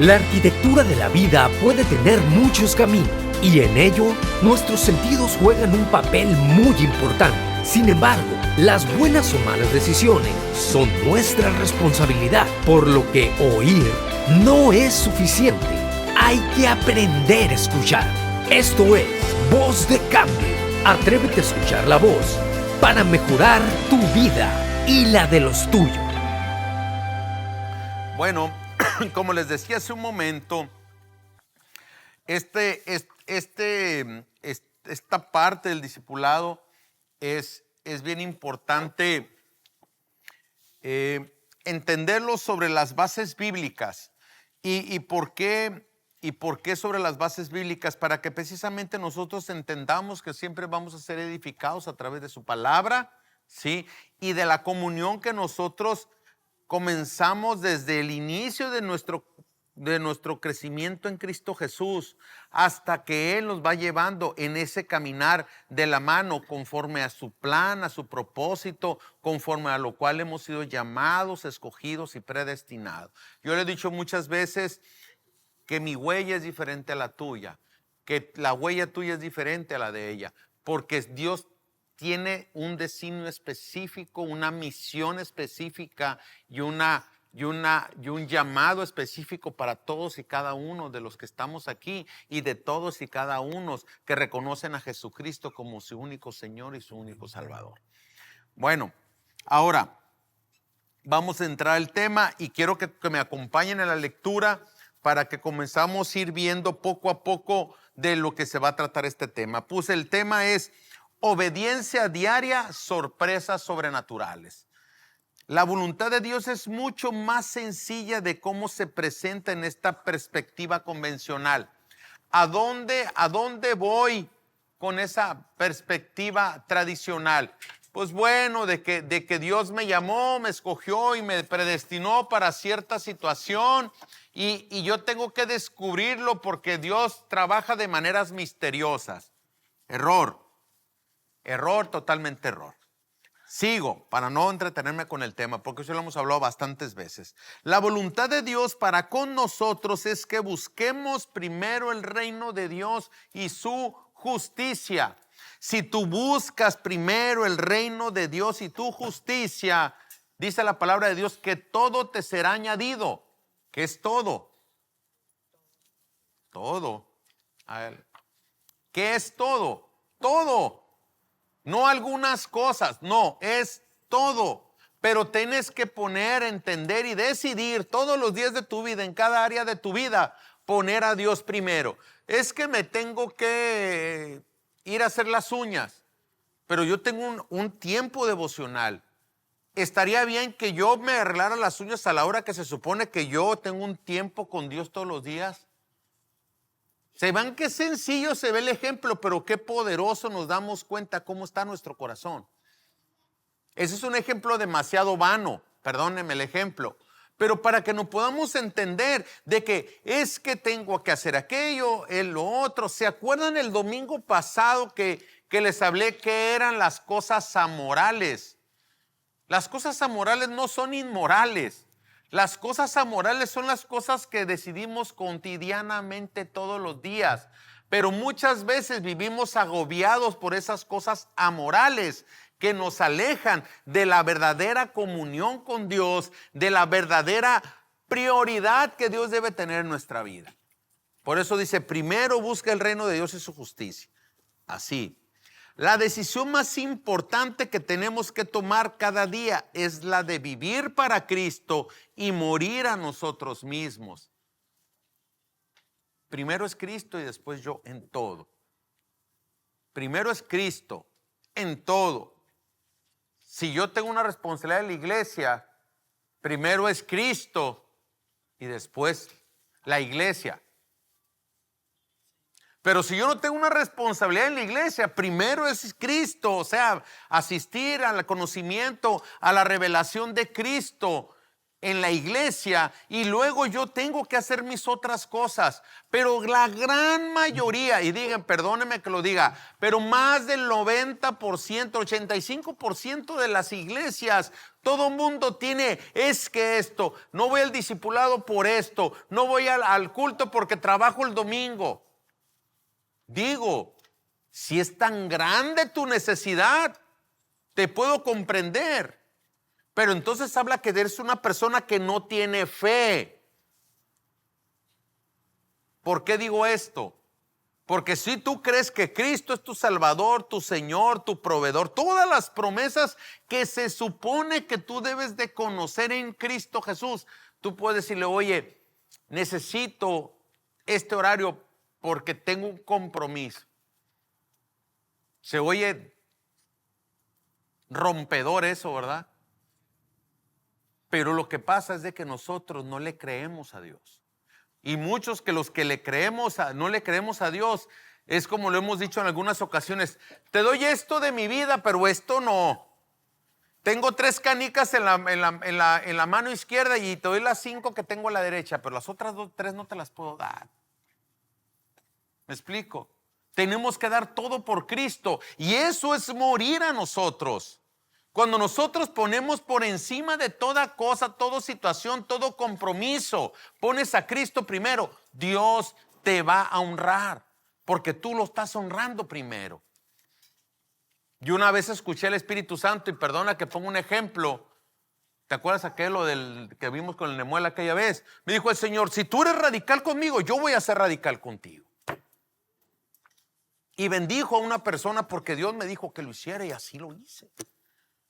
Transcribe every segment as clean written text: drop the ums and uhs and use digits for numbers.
La arquitectura de la vida puede tener muchos caminos y en ello nuestros sentidos juegan un papel muy importante. Sin embargo, las buenas o malas decisiones son nuestra responsabilidad, por lo que oír no es suficiente. Hay que aprender a escuchar. Esto es Voz de Cambio. Atrévete a escuchar la voz para mejorar tu vida y la de los tuyos. Bueno, como les decía hace un momento, esta parte del discipulado es bien importante entenderlo sobre las bases bíblicas. ¿Y por qué sobre las bases bíblicas? Para que precisamente nosotros entendamos que siempre vamos a ser edificados a través de su palabra, ¿sí? Y de la comunión que nosotros comenzamos desde el inicio de nuestro crecimiento en Cristo Jesús, hasta que Él nos va llevando en ese caminar de la mano conforme a su plan, a su propósito, conforme a lo cual hemos sido llamados, escogidos y predestinados. Yo le he dicho muchas veces que mi huella es diferente a la tuya, que la huella tuya es diferente a la de ella, porque Dios tiene un designio específico, una misión específica y un llamado específico para todos y cada uno de los que estamos aquí y de todos y cada uno que reconocen a Jesucristo como su único Señor y su único Salvador. Bueno, ahora vamos a entrar al tema y quiero que me acompañen en la lectura para que comenzamos a ir viendo poco a poco de lo que se va a tratar este tema. Pues el tema es obediencia diaria, sorpresas sobrenaturales. La voluntad de Dios es mucho más sencilla de cómo se presenta en esta perspectiva convencional. ¿A dónde voy con esa perspectiva tradicional? Pues bueno, de que Dios me llamó, me escogió y me predestinó para cierta situación y yo tengo que descubrirlo porque Dios trabaja de maneras misteriosas. Error, totalmente error. Sigo para no entretenerme con el tema, porque eso lo hemos hablado bastantes veces. La voluntad de Dios para con nosotros es que busquemos primero el reino de Dios y su justicia. Si tú buscas primero el reino de Dios y tu justicia, dice la palabra de Dios que todo te será añadido. ¿Qué es todo? Todo. ¿Qué es todo? Todo. No algunas cosas, no, es todo. Pero tienes que poner, entender y decidir todos los días de tu vida, en cada área de tu vida, poner a Dios primero. Es que me tengo que ir a hacer las uñas, pero yo tengo un tiempo devocional. ¿Estaría bien que yo me arreglara las uñas a la hora que se supone que yo tengo un tiempo con Dios todos los días? Se van qué sencillo se ve el ejemplo, pero qué poderoso nos damos cuenta cómo está nuestro corazón. Ese es un ejemplo demasiado vano, perdónenme el ejemplo, pero para que nos podamos entender de que es que tengo que hacer aquello, lo otro. ¿Se acuerdan el domingo pasado que les hablé que eran las cosas amorales? Las cosas amorales no son inmorales. Las cosas amorales son las cosas que decidimos cotidianamente todos los días, pero muchas veces vivimos agobiados por esas cosas amorales que nos alejan de la verdadera comunión con Dios, de la verdadera prioridad que Dios debe tener en nuestra vida. Por eso dice, primero busca el reino de Dios y su justicia. Así. La decisión más importante que tenemos que tomar cada día es la de vivir para Cristo y morir a nosotros mismos. Primero es Cristo y después yo en todo. Primero es Cristo en todo. Si yo tengo una responsabilidad en la iglesia, primero es Cristo y después la iglesia. Pero si yo no tengo una responsabilidad en la iglesia, primero es Cristo, o sea, asistir al conocimiento, a la revelación de Cristo. en la iglesia y luego yo tengo que hacer mis otras cosas. Pero la gran mayoría, y digan, perdónenme que lo diga, pero más del 90%, 85% de las iglesias, todo mundo tiene, es que esto, no voy al discipulado por esto, no voy al culto porque trabajo el domingo. Digo, si es tan grande tu necesidad, te puedo comprender. Pero entonces habla que eres una persona que no tiene fe. ¿Por qué digo esto? Porque si tú crees que Cristo es tu Salvador, tu Señor, tu proveedor, todas las promesas que se supone que tú debes de conocer en Cristo Jesús, tú puedes decirle, oye, necesito este horario porque tengo un compromiso. Se oye rompedor eso, ¿verdad? Pero lo que pasa es de que nosotros no le creemos a Dios. Y muchos que los que le creemos no le creemos a Dios, es como lo hemos dicho en algunas ocasiones, te doy esto de mi vida, pero esto no. Tengo 3 canicas en la mano izquierda y te doy las 5 que tengo a la derecha, pero las otras 3 no te las puedo dar. ¿Me explico? Tenemos que dar todo por Cristo y eso es morir a nosotros. Cuando nosotros ponemos por encima de toda cosa, toda situación, todo compromiso, pones a Cristo primero, Dios te va a honrar, porque tú lo estás honrando primero. Yo una vez escuché al Espíritu Santo, y perdona que ponga un ejemplo, ¿te acuerdas aquello del que vimos con el Nemuel aquella vez? Me dijo el Señor, si tú eres radical conmigo, yo voy a ser radical contigo. Y bendijo a una persona porque Dios me dijo que lo hiciera y así lo hice.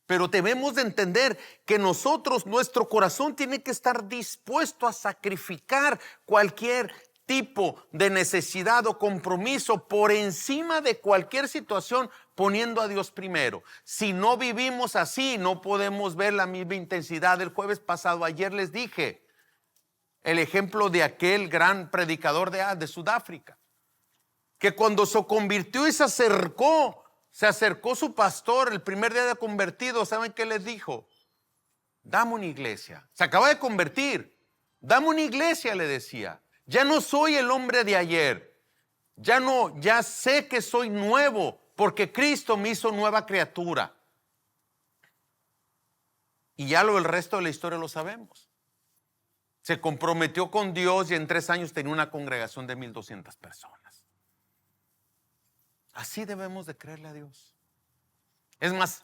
Pero debemos de entender que nosotros, nuestro corazón tiene que estar dispuesto a sacrificar cualquier tipo de necesidad o compromiso por encima de cualquier situación, poniendo a Dios primero. Si no vivimos así, no podemos ver la misma intensidad. El jueves pasado, ayer les dije el ejemplo de aquel gran predicador de Sudáfrica, que cuando se convirtió y se acercó su pastor el primer día de convertido, ¿saben qué les dijo? Dame una iglesia. Se acaba de convertir. Dame una iglesia, le decía. Ya no soy el hombre de ayer. Ya sé que soy nuevo porque Cristo me hizo nueva criatura. Y ya el resto de la historia lo sabemos. Se comprometió con Dios y en 3 años tenía una congregación de 1,200 personas. Así debemos de creerle a Dios. Es más,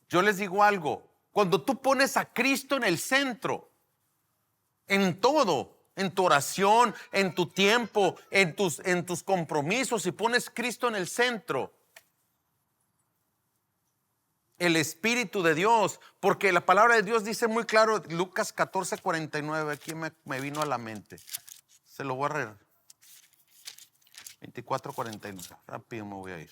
yo les digo algo, cuando tú pones a Cristo en el centro, en todo, en tu oración, en tu tiempo, en tus compromisos, y pones Cristo en el centro, el Espíritu de Dios, porque la palabra de Dios dice muy claro, Lucas 14:49, aquí me vino a la mente, se lo voy a leer. 24:49, rápido me voy a ir.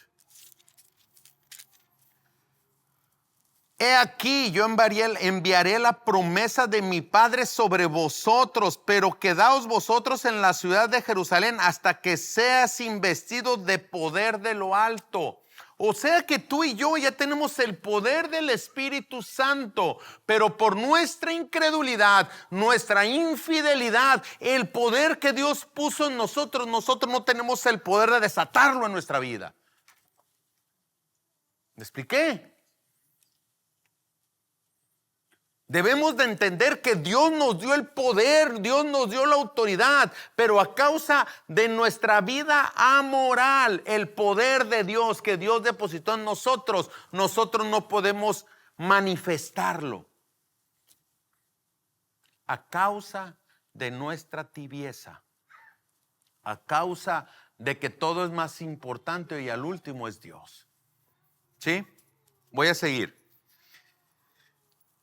He aquí, yo enviaré la promesa de mi Padre sobre vosotros, pero quedaos vosotros en la ciudad de Jerusalén hasta que seas investido de poder de lo alto. O sea que tú y yo ya tenemos el poder del Espíritu Santo, pero por nuestra incredulidad, nuestra infidelidad, el poder que Dios puso en nosotros no tenemos el poder de desatarlo en nuestra vida. ¿Me expliqué? Debemos de entender que Dios nos dio el poder, Dios nos dio la autoridad, pero a causa de nuestra vida amoral, el poder de Dios que Dios depositó en nosotros no podemos manifestarlo. A causa de nuestra tibieza, a causa de que todo es más importante y al último es Dios. ¿Sí? Voy a seguir.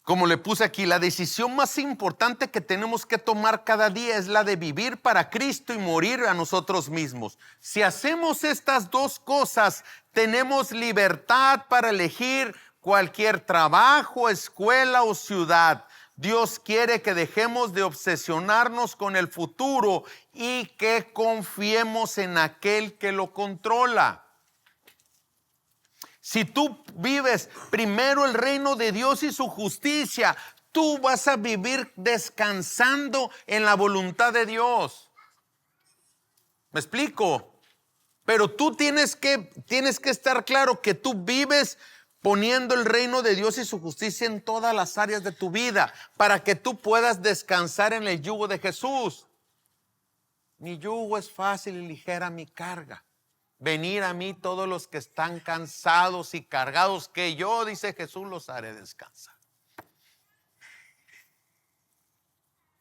Como le puse aquí, la decisión más importante que tenemos que tomar cada día es la de vivir para Cristo y morir a nosotros mismos. Si hacemos estas 2 cosas, tenemos libertad para elegir cualquier trabajo, escuela o ciudad. Dios quiere que dejemos de obsesionarnos con el futuro y que confiemos en aquel que lo controla. Si tú vives primero el reino de Dios y su justicia, tú vas a vivir descansando en la voluntad de Dios. ¿Me explico? Pero tú tienes que estar claro que tú vives poniendo el reino de Dios y su justicia en todas las áreas de tu vida para que tú puedas descansar en el yugo de Jesús. Mi yugo es fácil y ligera mi carga. Venir a mí todos los que están cansados y cargados, que yo, dice Jesús, los haré descansar.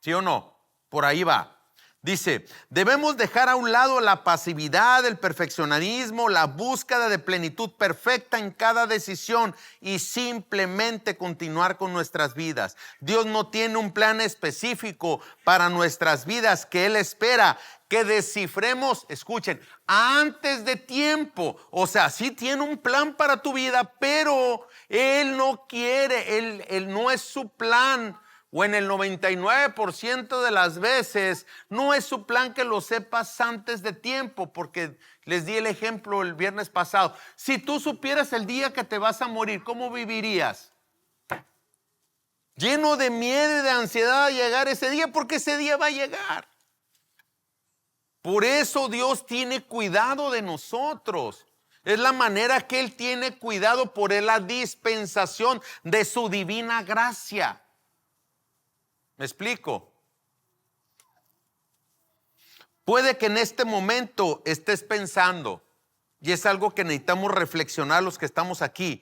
¿Sí o no? Por ahí va. Dice, debemos dejar a un lado la pasividad, el perfeccionismo, la búsqueda de plenitud perfecta en cada decisión y simplemente continuar con nuestras vidas. Dios no tiene un plan específico para nuestras vidas que Él espera que descifremos, escuchen, antes de tiempo. O sea, sí tiene un plan para tu vida, pero Él no quiere, Él no es su plan. O en el 99% de las veces no es su plan que lo sepas antes de tiempo, porque les di el ejemplo el viernes pasado. Si tú supieras el día que te vas a morir, ¿cómo vivirías? Lleno de miedo y de ansiedad a llegar ese día, porque ese día va a llegar. Por eso Dios tiene cuidado de nosotros. Es la manera que Él tiene cuidado por la dispensación de su divina gracia. ¿Me explico? Puede que en este momento estés pensando, y es algo que necesitamos reflexionar los que estamos aquí,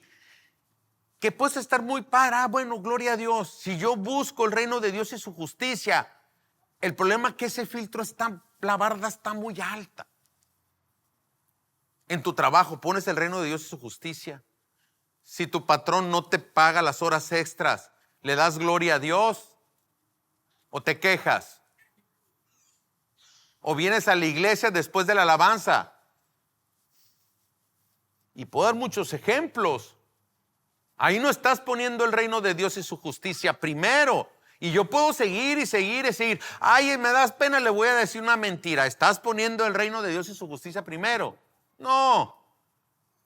que puedes estar muy bueno, gloria a Dios, si yo busco el reino de Dios y su justicia. El problema es que ese filtro la barda está muy alta. En tu trabajo pones el reino de Dios y su justicia. Si tu patrón no te paga las horas extras, ¿le das gloria a Dios? ¿O te quejas? ¿O vienes a la iglesia después de la alabanza? Y puedo dar muchos ejemplos. Ahí no estás poniendo el reino de Dios y su justicia primero. Y yo puedo seguir y seguir y seguir. Ay, me das pena, le voy a decir una mentira. ¿Estás poniendo el reino de Dios y su justicia primero? No.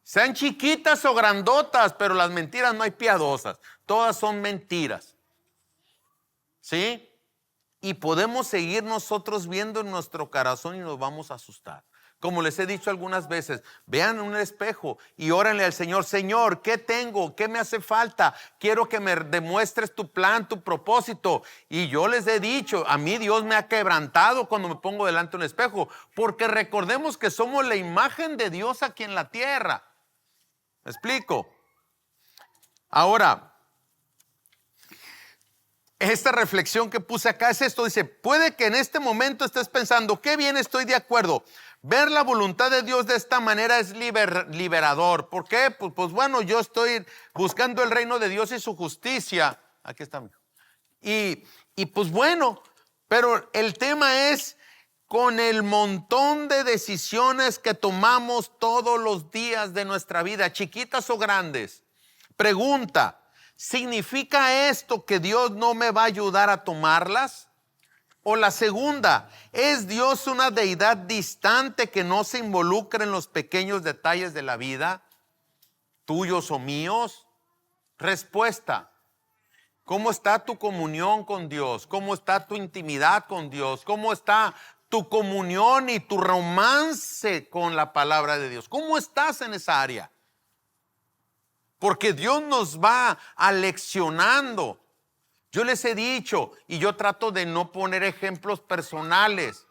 Sean chiquitas o grandotas, pero las mentiras no hay piadosas. Todas son mentiras. ¿Sí? Y podemos seguir nosotros viendo en nuestro corazón y nos vamos a asustar. Como les he dicho algunas veces, vean en un espejo y órenle al Señor. Señor, ¿qué tengo? ¿Qué me hace falta? Quiero que me demuestres tu plan, tu propósito. Y yo les he dicho, a mí Dios me ha quebrantado cuando me pongo delante de un espejo, porque recordemos que somos la imagen de Dios aquí en la tierra. ¿Me explico? Ahora, esta reflexión que puse acá es esto, dice, puede que en este momento estés pensando, qué bien, estoy de acuerdo. Ver la voluntad de Dios de esta manera es liberador. ¿Por qué? Pues bueno, yo estoy buscando el reino de Dios y su justicia. Aquí está. Y pues bueno, pero el tema es con el montón de decisiones que tomamos todos los días de nuestra vida, chiquitas o grandes. Pregunta. ¿Significa esto que Dios no me va a ayudar a tomarlas? O la segunda, ¿es Dios una deidad distante que no se involucra en los pequeños detalles de la vida, tuyos o míos? Respuesta, ¿cómo está tu comunión con Dios? ¿Cómo está tu intimidad con Dios? ¿Cómo está tu comunión y tu romance con la palabra de Dios? ¿Cómo estás en esa área? Porque Dios nos va aleccionando. Yo les he dicho, y yo trato de no poner ejemplos personales,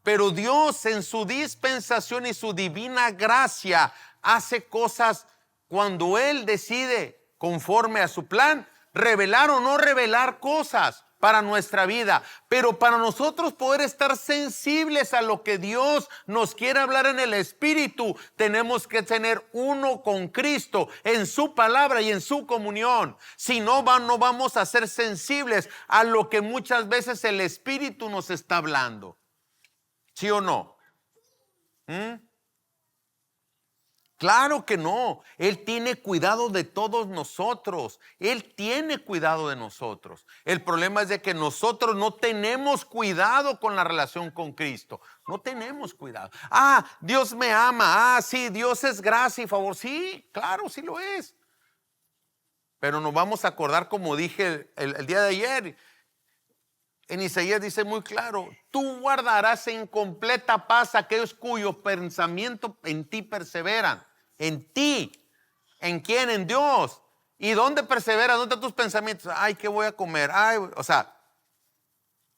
pero Dios en su dispensación y su divina gracia hace cosas cuando Él decide, conforme a su plan, revelar o no revelar cosas para nuestra vida. Pero para nosotros poder estar sensibles a lo que Dios nos quiere hablar en el Espíritu, tenemos que tener uno con Cristo en su palabra y en su comunión. Si no, no vamos a ser sensibles a lo que muchas veces el Espíritu nos está hablando. ¿Sí o no? Claro que no. Él tiene cuidado de todos nosotros. Él tiene cuidado de nosotros. El problema es de que nosotros no tenemos cuidado con la relación con Cristo. No tenemos cuidado. Dios me ama. Sí, Dios es gracia y favor. Sí, claro, sí lo es. Pero nos vamos a acordar, como dije el día de ayer, en Isaías dice muy claro: tú guardarás en completa paz aquellos cuyos pensamientos en ti perseveran. En ti. ¿En quién? En Dios. ¿Y dónde perseveras? ¿Dónde están tus pensamientos? Ay, ¿qué voy a comer? Ay, o sea,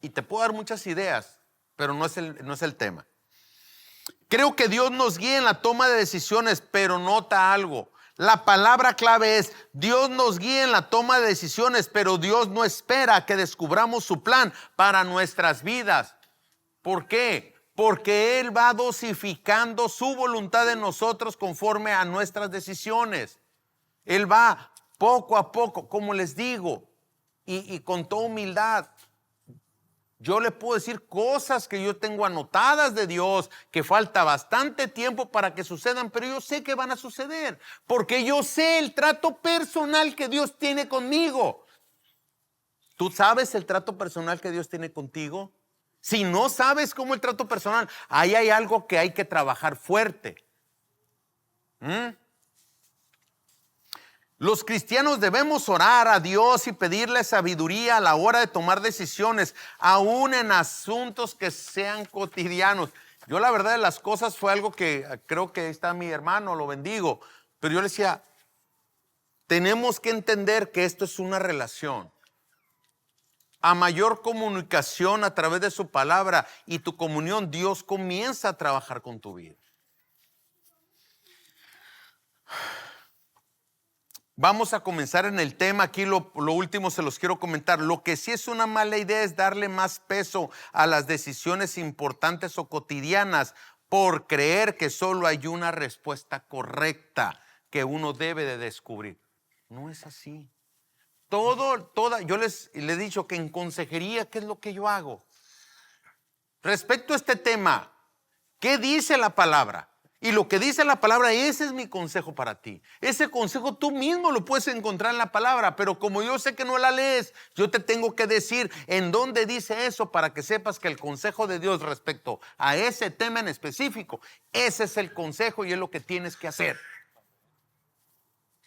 y te puedo dar muchas ideas, pero no es el tema. Creo que Dios nos guía en la toma de decisiones, pero nota algo. La palabra clave es: Dios nos guía en la toma de decisiones, pero Dios no espera que descubramos su plan para nuestras vidas. ¿Por qué? Porque Él va dosificando su voluntad en nosotros conforme a nuestras decisiones. Él va poco a poco, como les digo, y con toda humildad. Yo le puedo decir cosas que yo tengo anotadas de Dios, que falta bastante tiempo para que sucedan, pero yo sé que van a suceder, porque yo sé el trato personal que Dios tiene conmigo. ¿Tú sabes el trato personal que Dios tiene contigo? Si no sabes cómo el trato personal, ahí hay algo que hay que trabajar fuerte. Los cristianos debemos orar a Dios y pedirle sabiduría a la hora de tomar decisiones, aún en asuntos que sean cotidianos. Yo, la verdad de las cosas, fue algo que creo que ahí está mi hermano, lo bendigo, pero yo le decía: tenemos que entender que esto es una relación. A mayor comunicación a través de su palabra y tu comunión, Dios comienza a trabajar con tu vida. Vamos a comenzar en el tema. Aquí lo último se los quiero comentar. Lo que sí es una mala idea es darle más peso a las decisiones importantes o cotidianas por creer que solo hay una respuesta correcta que uno debe de descubrir. No es así. Yo les he dicho que en consejería, ¿qué es lo que yo hago? Respecto a este tema, ¿qué dice la palabra? Y lo que dice la palabra, ese es mi consejo para ti. Ese consejo tú mismo lo puedes encontrar en la palabra, pero como yo sé que no la lees, yo te tengo que decir en dónde dice eso para que sepas que el consejo de Dios respecto a ese tema en específico, ese es el consejo y es lo que tienes que hacer.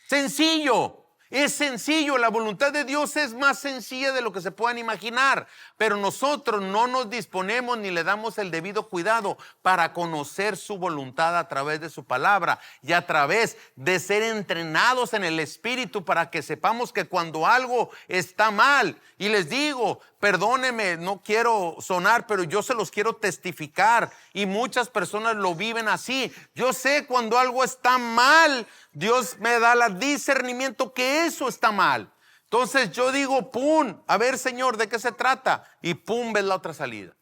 Sencillo. Es sencillo, la voluntad de Dios es más sencilla de lo que se puedan imaginar, pero nosotros no nos disponemos ni le damos el debido cuidado para conocer su voluntad a través de su palabra y a través de ser entrenados en el Espíritu para que sepamos que cuando algo está mal, y les digo, perdónenme, no quiero sonar, pero yo se los quiero testificar y muchas personas lo viven así. Yo sé cuando algo está mal, Dios me da el discernimiento que eso está mal. Entonces yo digo, pum, a ver, Señor, ¿de qué se trata? Y pum, ves la otra salida.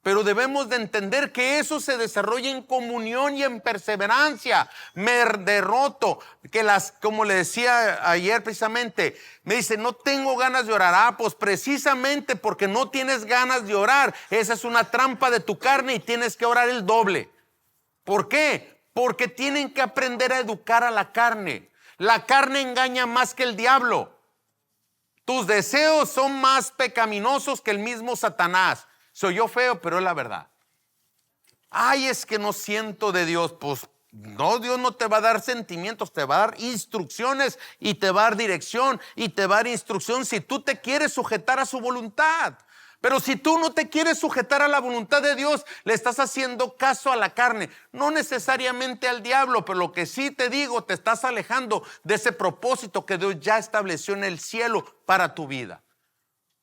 Pero debemos de entender que eso se desarrolla en comunión y en perseverancia. Me derroto, como le decía ayer precisamente, me dice, no tengo ganas de orar. Pues precisamente porque no tienes ganas de orar, esa es una trampa de tu carne y tienes que orar el doble. ¿Por qué? Porque tienen que aprender a educar a la carne. La carne engaña más que el diablo. Tus deseos son más pecaminosos que el mismo Satanás. Soy yo feo, pero es la verdad. Ay, es que no siento de Dios. Pues no, Dios no te va a dar sentimientos, te va a dar instrucciones y te va a dar dirección y te va a dar instrucción si tú te quieres sujetar a su voluntad. Pero si tú no te quieres sujetar a la voluntad de Dios, le estás haciendo caso a la carne, no necesariamente al diablo, pero lo que sí te digo, te estás alejando de ese propósito que Dios ya estableció en el cielo para tu vida.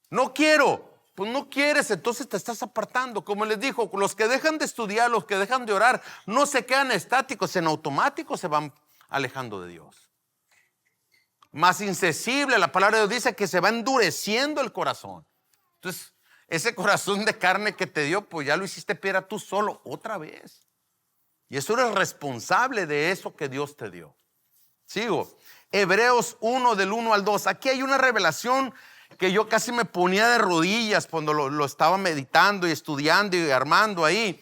No quiero. Pues no quieres, entonces te estás apartando. Como les dijo, los que dejan de estudiar, los que dejan de orar, no se quedan estáticos, en automático se van alejando de Dios. Más insensible, la palabra de Dios dice que se va endureciendo el corazón. Entonces, ese corazón de carne que te dio, pues ya lo hiciste piedra tú solo otra vez. Y eso eres responsable de eso que Dios te dio. Sigo. Hebreos 1 del 1 al 2. Aquí hay una revelación que yo casi me ponía de rodillas cuando lo estaba meditando y estudiando y armando ahí.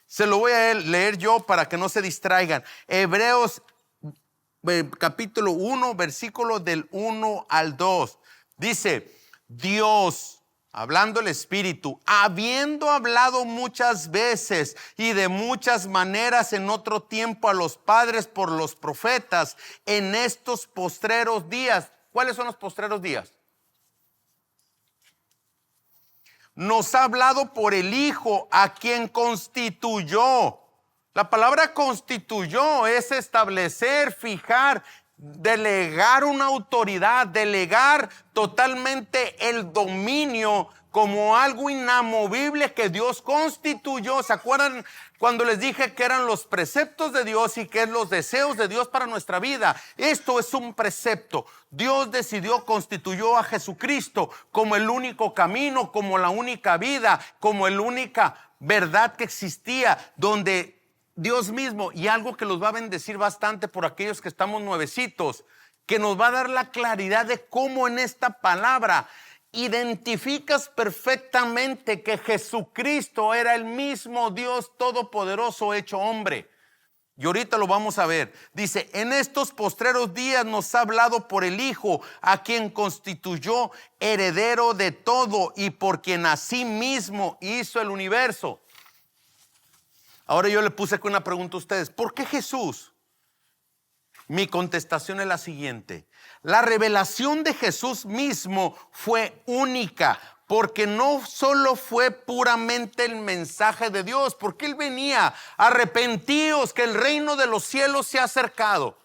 Se lo voy a leer yo para que no se distraigan. Hebreos capítulo 1, versículo del 1 al 2. Dice, Dios hablando el Espíritu, habiendo hablado muchas veces y de muchas maneras en otro tiempo a los padres por los profetas, en estos postreros días. ¿Cuáles son los postreros días? Nos ha hablado por el Hijo, a quien constituyó. La palabra constituyó es establecer, fijar, delegar una autoridad, delegar totalmente el dominio como algo inamovible que Dios constituyó. ¿Se acuerdan cuando les dije que eran los preceptos de Dios y que es los deseos de Dios para nuestra vida? Esto es un precepto. Dios decidió, constituyó a Jesucristo como el único camino, como la única vida, como la única verdad que existía, donde Dios mismo, y algo que los va a bendecir bastante por aquellos que estamos nuevecitos, que nos va a dar la claridad de cómo en esta palabra identificas perfectamente que Jesucristo era el mismo Dios todopoderoso hecho hombre. Y ahorita lo vamos a ver. Dice, en estos postreros días nos ha hablado por el Hijo, a quien constituyó heredero de todo y por quien asimismo hizo el universo. Ahora yo le puse aquí una pregunta a ustedes. ¿Por qué Jesús? Mi contestación es la siguiente. La revelación de Jesús mismo fue única, porque no solo fue puramente el mensaje de Dios, porque Él venía, arrepentíos, que el reino de los cielos se ha acercado.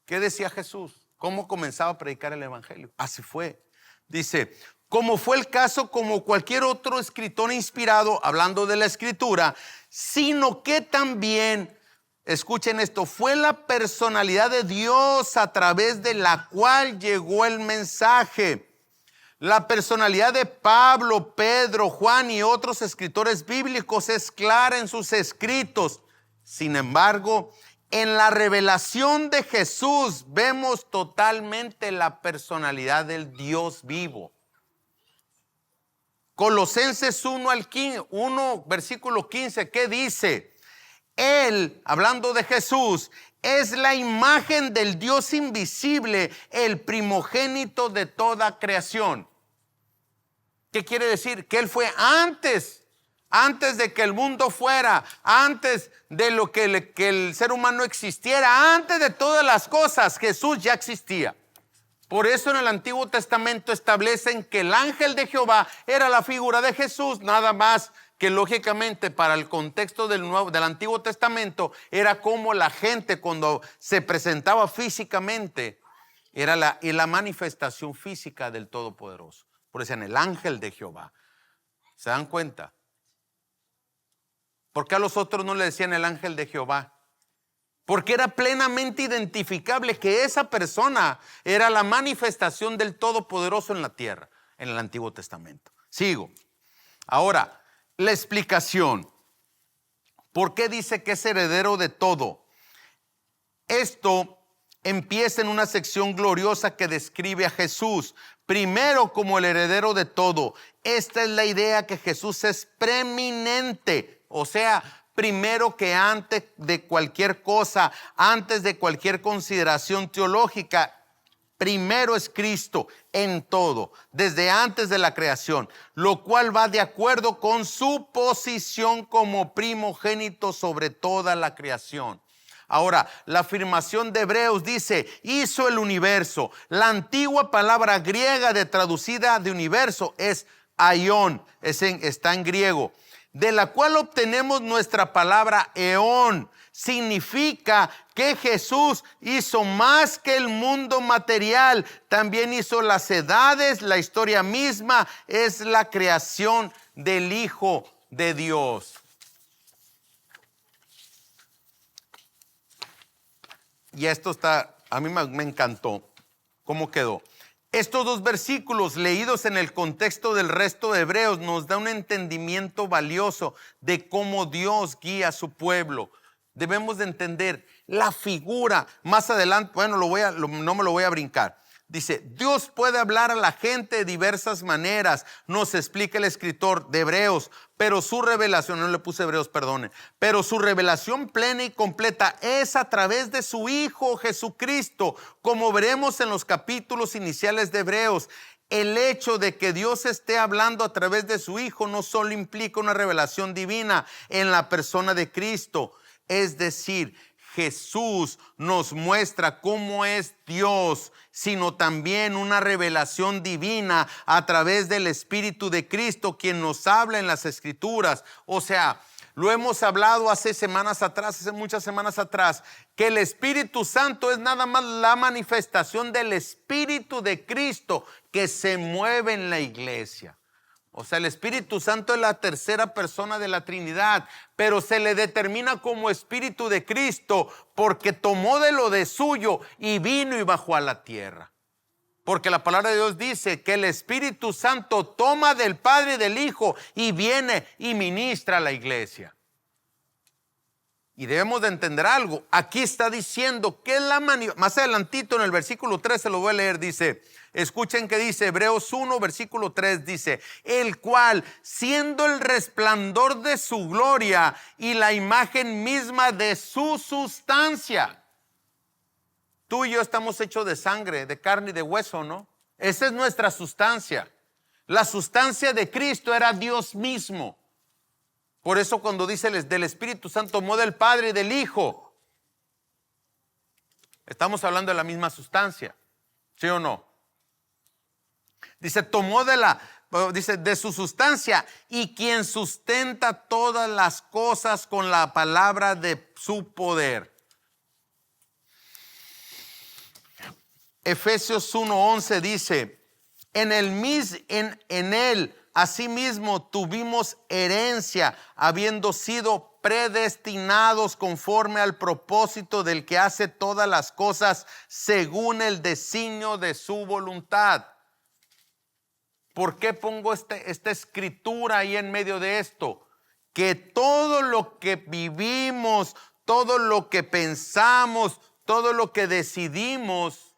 ¿Qué decía Jesús? ¿Cómo comenzaba a predicar el evangelio? Así fue. Dice, como fue el caso, como cualquier otro escritor inspirado, hablando de la escritura, sino que también, escuchen esto, fue la personalidad de Dios a través de la cual llegó el mensaje. La personalidad de Pablo, Pedro, Juan y otros escritores bíblicos es clara en sus escritos. Sin embargo, en la revelación de Jesús vemos totalmente la personalidad del Dios vivo. Colosenses 1 versículo 15, ¿qué dice? Él, hablando de Jesús, es la imagen del Dios invisible, el primogénito de toda creación. ¿Qué quiere decir? Que Él fue antes de que el mundo fuera, antes de lo que el ser humano existiera, antes de todas las cosas, Jesús ya existía. Por eso en el Antiguo Testamento establecen que el ángel de Jehová era la figura de Jesús, nada más que lógicamente para el contexto del Antiguo Testamento era como la gente cuando se presentaba físicamente, era la manifestación física del Todopoderoso. Por eso en el ángel de Jehová. ¿Se dan cuenta? ¿Por qué a los otros no le decían el ángel de Jehová? Porque era plenamente identificable que esa persona era la manifestación del Todopoderoso en la tierra, en el Antiguo Testamento. Sigo. Ahora, la explicación. ¿Por qué dice que es heredero de todo? Esto empieza en una sección gloriosa que describe a Jesús. Primero como el heredero de todo. Esta es la idea que Jesús es preeminente, o sea, primero que antes de cualquier cosa, antes de cualquier consideración teológica, primero es Cristo en todo, desde antes de la creación, lo cual va de acuerdo con su posición como primogénito sobre toda la creación. Ahora, la afirmación de Hebreos dice, hizo el universo. La antigua palabra griega traducida de universo es aion, está en griego, de la cual obtenemos nuestra palabra eón. Significa que Jesús hizo más que el mundo material, también hizo las edades, la historia misma es la creación del Hijo de Dios. Y esto a mí me encantó. ¿Cómo quedó? Estos dos versículos leídos en el contexto del resto de Hebreos nos da un entendimiento valioso de cómo Dios guía a su pueblo. Debemos de entender la figura. Más adelante, bueno, no me lo voy a brincar. Dice, Dios puede hablar a la gente de diversas maneras, nos explica el escritor de Hebreos, pero su revelación, no le puse Hebreos, perdone, pero su revelación plena y completa es a través de su Hijo Jesucristo, como veremos en los capítulos iniciales de Hebreos. el hecho de que Dios esté hablando a través de su Hijo no solo implica una revelación divina en la persona de Cristo, es decir, Jesús nos muestra cómo es Dios, sino también una revelación divina a través del Espíritu de Cristo, quien nos habla en las Escrituras. O sea, lo hemos hablado hace muchas semanas atrás, que el Espíritu Santo es nada más la manifestación del Espíritu de Cristo que se mueve en la iglesia. O sea, el Espíritu Santo es la tercera persona de la Trinidad, pero se le determina como Espíritu de Cristo porque tomó de lo de suyo y vino y bajó a la tierra. Porque la palabra de Dios dice que el Espíritu Santo toma del Padre y del Hijo y viene y ministra a la iglesia. Y debemos de entender algo. Aquí está diciendo que más adelantito en el versículo 3 se lo voy a leer, dice, escuchen que dice, Hebreos 1, versículo 3 dice, el cual, siendo el resplandor de su gloria y la imagen misma de su sustancia. Tú y yo estamos hechos de sangre, de carne y de hueso, ¿no? Esa es nuestra sustancia. La sustancia de Cristo era Dios mismo. Por eso cuando dice del Espíritu Santo, tomó del Padre y del Hijo, estamos hablando de la misma sustancia, ¿sí o no? Dice, tomó de su sustancia, y quien sustenta todas las cosas con la palabra de su poder. Efesios 1:11 dice, en él asimismo tuvimos herencia, habiendo sido predestinados conforme al propósito del que hace todas las cosas según el designio de su voluntad. ¿Por qué pongo esta escritura ahí en medio de esto? Que todo lo que vivimos, todo lo que pensamos, todo lo que decidimos,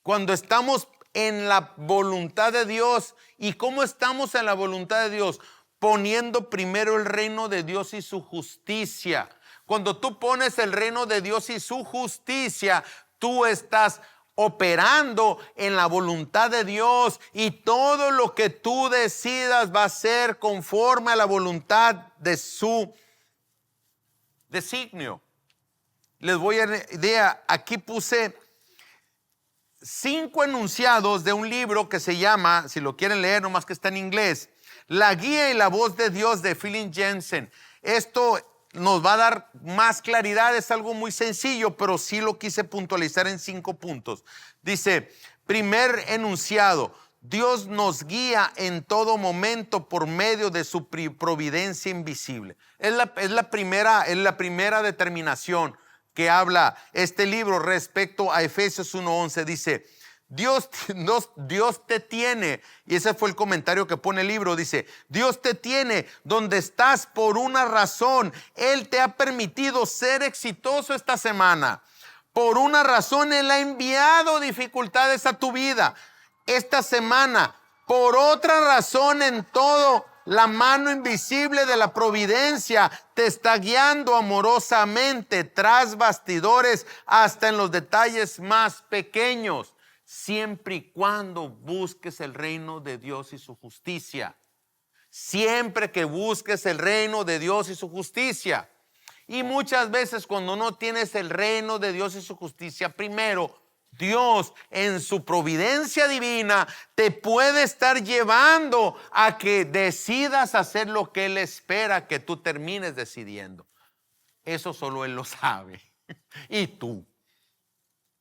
cuando estamos en la voluntad de Dios. ¿Y cómo estamos en la voluntad de Dios? Poniendo primero el reino de Dios y su justicia. Cuando tú pones el reino de Dios y su justicia, tú estás operando en la voluntad de Dios, y todo lo que tú decidas va a ser conforme a la voluntad de su designio. Les voy a dar idea. Aquí puse 5 enunciados de un libro que se llama, si lo quieren leer, nomás que está en inglés, La guía y la voz de Dios, de Philip Jensen. Esto nos va a dar más claridad, es algo muy sencillo, pero sí lo quise puntualizar en 5 puntos. Dice, primer enunciado, Dios nos guía en todo momento por medio de su providencia invisible. Es la primera determinación que habla este libro respecto a Efesios 1:11. Dice, Dios te tiene, y ese fue el comentario que pone el libro, dice, Dios te tiene donde estás por una razón. Él te ha permitido ser exitoso esta semana. Por una razón Él ha enviado dificultades a tu vida esta semana. Por otra razón, en todo, la mano invisible de la providencia te está guiando amorosamente tras bastidores, hasta en los detalles más pequeños, siempre y cuando busques el reino de Dios y su justicia. Siempre que busques el reino de Dios y su justicia. Y muchas veces cuando no tienes el reino de Dios y su justicia primero, Dios en su providencia divina te puede estar llevando a que decidas hacer lo que Él espera que tú termines decidiendo. Eso solo Él lo sabe. Y tú.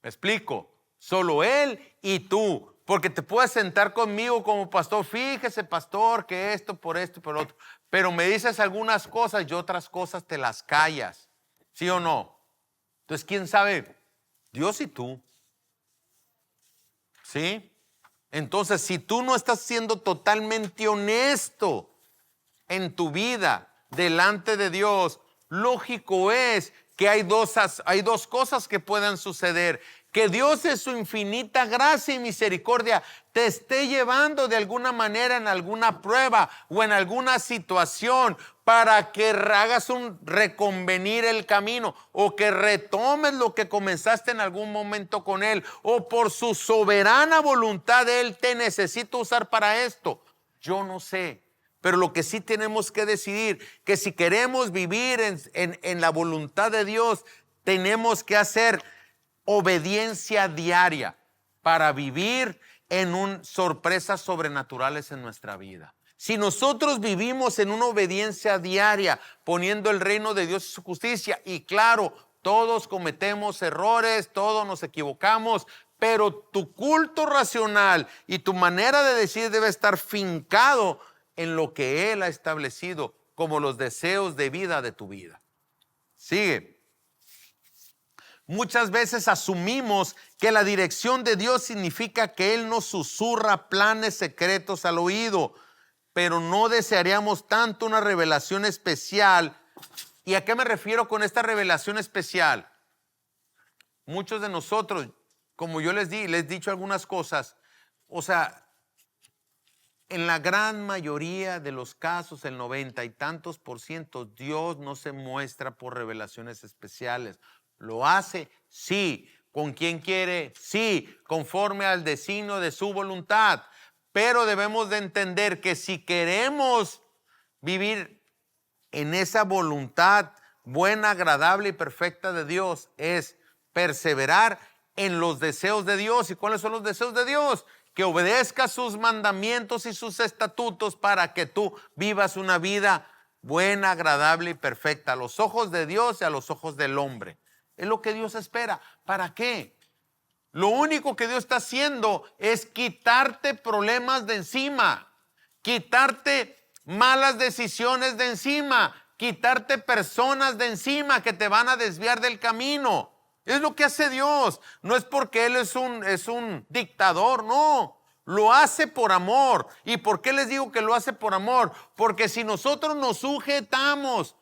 ¿Me explico? Solo Él y tú. Porque te puedes sentar conmigo como pastor. Fíjese, pastor, que esto por esto y por otro. Pero me dices algunas cosas y otras cosas te las callas. ¿Sí o no? Entonces, ¿quién sabe? Dios y tú. ¿Sí? Entonces, si tú no estás siendo totalmente honesto en tu vida delante de Dios, lógico es que hay dos cosas que puedan suceder. Que Dios en su infinita gracia y misericordia te esté llevando de alguna manera en alguna prueba o en alguna situación para que hagas un reconvenir el camino o que retomes lo que comenzaste en algún momento con Él, o por su soberana voluntad Él te necesita usar para esto. Yo no sé, pero lo que sí tenemos que decidir, que si queremos vivir en la voluntad de Dios, tenemos que hacer obediencia diaria para vivir en sorpresas sobrenaturales en nuestra vida. Si nosotros vivimos en una obediencia diaria, poniendo el reino de Dios y su justicia, y claro, todos cometemos errores, todos nos equivocamos, pero tu culto racional y tu manera de decir debe estar fincado en lo que Él ha establecido como los deseos de vida de tu vida. Sigue. Muchas veces asumimos que la dirección de Dios significa que Él nos susurra planes secretos al oído, pero no desearíamos tanto una revelación especial. ¿Y a qué me refiero con esta revelación especial? Muchos de nosotros, como yo les he dicho algunas cosas, o sea, en la gran mayoría de los casos, el 90 y tantos %, Dios no se muestra por revelaciones especiales. ¿Lo hace? Sí. ¿Con quién quiere? Sí. Conforme al designio de su voluntad. Pero debemos de entender que si queremos vivir en esa voluntad buena, agradable y perfecta de Dios, es perseverar en los deseos de Dios. ¿Y cuáles son los deseos de Dios? Que obedezcas sus mandamientos y sus estatutos para que tú vivas una vida buena, agradable y perfecta a los ojos de Dios y a los ojos del hombre. Es lo que Dios espera. ¿Para qué? Lo único que Dios está haciendo es quitarte problemas de encima, quitarte malas decisiones de encima, quitarte personas de encima que te van a desviar del camino. Es lo que hace Dios. No es porque Él es un dictador, no. Lo hace por amor. ¿Y por qué les digo que lo hace por amor? Porque si nosotros nos sujetamos,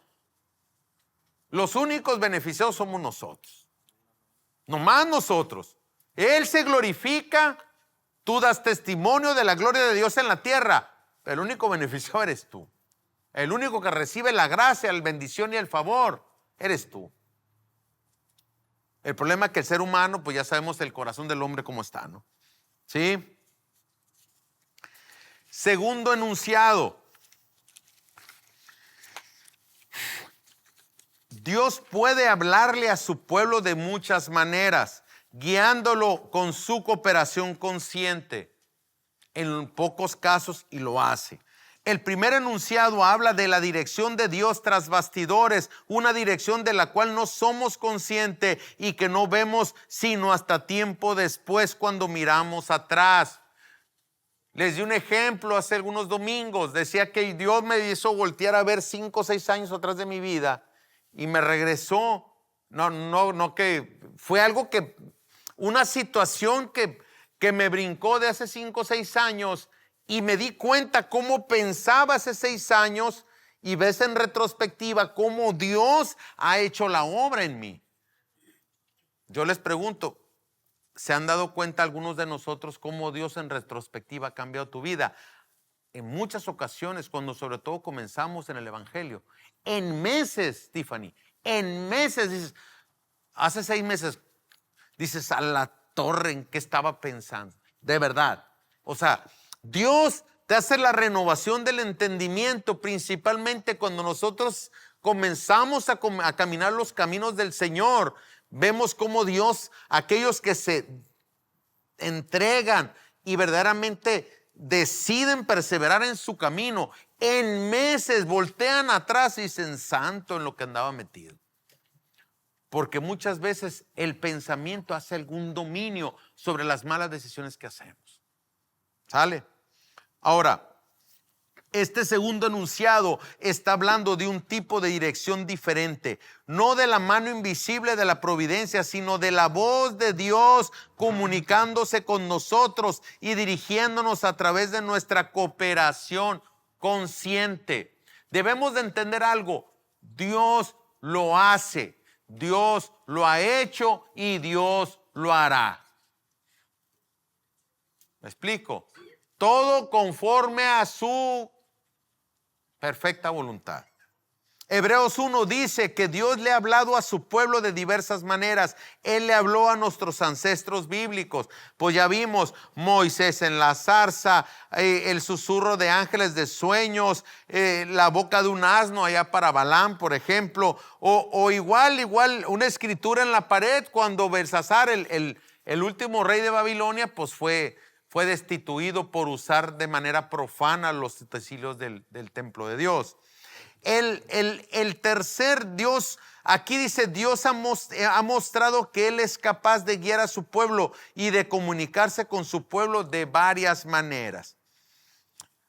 los únicos beneficiados somos nosotros. Nomás nosotros. Él se glorifica, tú das testimonio de la gloria de Dios en la tierra, pero el único beneficiado eres tú. El único que recibe la gracia, la bendición y el favor, eres tú. El problema es que el ser humano, pues ya sabemos el corazón del hombre cómo está, ¿no? ¿Sí? Segundo enunciado. Dios puede hablarle a su pueblo de muchas maneras, guiándolo con su cooperación consciente. En pocos casos, y lo hace. El primer enunciado habla de la dirección de Dios tras bastidores, una dirección de la cual no somos conscientes y que no vemos sino hasta tiempo después cuando miramos atrás. Les di un ejemplo hace algunos domingos. Decía que Dios me hizo voltear a ver 5 o 6 años atrás de mi vida y me regresó. No, que fue algo que, una situación que me brincó de hace 5 o 6 años y me di cuenta cómo pensaba hace 6 años y ves en retrospectiva cómo Dios ha hecho la obra en mí. Yo les pregunto, ¿se han dado cuenta algunos de nosotros cómo Dios en retrospectiva ha cambiado tu vida? En muchas ocasiones, cuando sobre todo comenzamos en el Evangelio, en meses, Tiffany, en meses, dices, hace 6 meses, dices, a la torre, ¿en qué estaba pensando? De verdad. O sea, Dios te hace la renovación del entendimiento, principalmente cuando nosotros comenzamos a caminar los caminos del Señor. Vemos cómo Dios, aquellos que se entregan y verdaderamente deciden perseverar en su camino, en meses voltean atrás y dicen, santo en lo que andaba metido. Porque muchas veces el pensamiento hace algún dominio sobre las malas decisiones que hacemos. ¿Sale? Ahora, este segundo enunciado está hablando de un tipo de dirección diferente, no de la mano invisible de la providencia, sino de la voz de Dios comunicándose con nosotros y dirigiéndonos a través de nuestra cooperación consciente. Debemos de entender algo, Dios lo hace, Dios lo ha hecho y Dios lo hará. ¿Me explico? Todo conforme a su perfecta voluntad. Hebreos 1 dice que Dios le ha hablado a su pueblo de diversas maneras. Él le habló a nuestros ancestros bíblicos. Pues ya vimos Moisés en la zarza, el susurro de ángeles de sueños, la boca de un asno allá para Balaam, por ejemplo. O igual una escritura en la pared cuando Belsasar, el último rey de Babilonia, pues fue destituido por usar de manera profana los utensilios del templo de Dios. El tercer Dios, aquí dice, Dios ha mostrado que Él es capaz de guiar a su pueblo y de comunicarse con su pueblo de varias maneras.